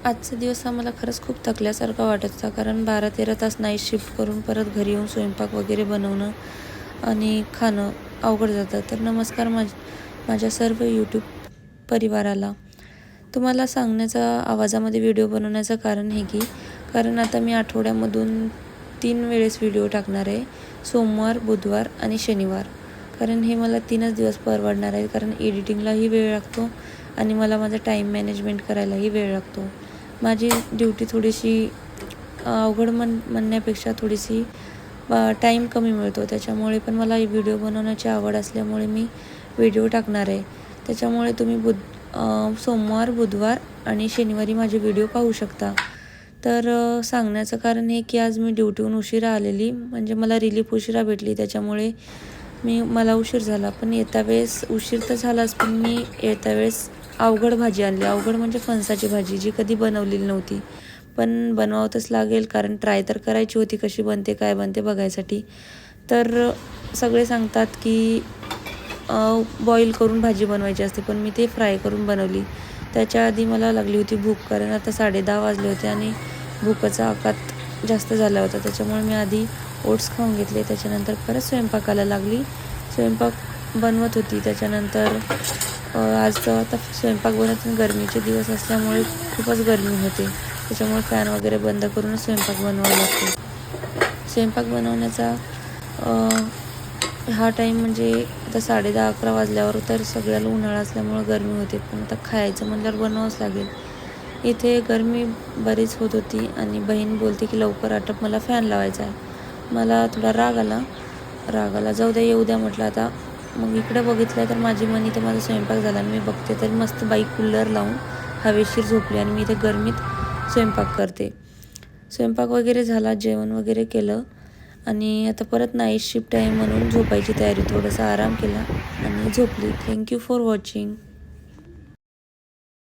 आजचा दिवस हा मला खरंच खूप थकल्यासारखा वाटत होता, कारण 12-13 तास नाईट शिफ्ट करून परत घरी येऊन स्वयंपाक वगैरे बनवणं आणि खाणं अवघड जातं. तर नमस्कार माझ्या सर्व यूट्यूब परिवाराला. तुम्हाला सांगण्याचा आवाजामध्ये व्हिडिओ बनवण्याचं कारण हे की कारण आता मी आठवड्यामधून 3 वेळेस व्हिडिओ टाकणार आहे. सोमवार, बुधवार आणि शनिवार. कारण हे मला 3च दिवस परवडणार आहे, कारण एडिटिंगलाही वेळ लागतो आणि मला माझा टाईम मॅनेजमेंट करायलाही वेळ लागतो. माझी ड्युटी थोडीशी अवघड म्हणण्यापेक्षा थोडीशी टाईम कमी मिळतो. त्याच्यामुळे पण मला व्हिडिओ बनवण्याची आवड असल्यामुळे मी व्हिडिओ टाकणार आहे. त्याच्यामुळे तुम्ही सोमवार, बुधवार आणि शनिवारी माझे व्हिडिओ पाहू शकता. तर सांगण्याचं कारण हे की आज मी ड्युटीहून उशिरा आलेली, म्हणजे मला रिलीफ उशिरा भेटली, त्याच्यामुळे मला उशीर झाला. पण येता वेळेस उशीर तर झालाच, पण मी येता वेळेस अवघड भाजी आणली. अवघड म्हणजे फणसाची भाजी, जी कधी बनवलेली नव्हती. पण बनवावंच लागेल, कारण ट्राय तर करायची होती कशी बनते, काय बनते बघायसाठी. तर सगळे सांगतात की बॉईल करून भाजी बनवायची असते, पण मी ते फ्राय करून बनवली. त्याच्या आधी मला लागली होती भूक, कारण आता 10:30 वाजले होते आणि भूकेचा आकात जास्त झाला होता. त्याच्यामुळे मी आधी ओट्स खाऊन घेतले. त्याच्यानंतर परत स्वयंपाकाला लागली. स्वयंपाक बनवत होती. त्याच्यानंतर आज तर आता स्वयंपाक बनवत गरमीचे दिवस असल्यामुळे खूपच गरमी होते. त्याच्यामुळे फॅन वगैरे बंद करूनच स्वयंपाक बनवावा लागतो. स्वयंपाक बनवण्याचा हा टाईम म्हणजे आता 10:30-11 वाजल्यावर तर सगळ्याला उन्हाळा असल्यामुळं गरमी होते, पण आता खायचं म्हणल्यावर बनवावंच लागेल. इथे गरमी बरीच होत होती आणि बहीण बोलते की लवकर आटप, मला फॅन लावायचा आहे. मला थोडा राग आला, जाऊ द्या, येऊ द्या म्हटलं आता. मग इकडं बघितलं तर माझी मनी तर माझा स्वयंपाक झाला आणि मी बघते तर मस्त बाई कूलर लावून हवेशीर झोपली आणि मी इथे गरमीत स्वयंपाक करते. स्वयंपाक वगैरे झाला, जेवण वगैरे केलं आणि आता परत नाईट शिफ्ट आहे म्हणून झोपायची तयारी, थोडासा आराम केला आणि झोपली. Thank you for watching.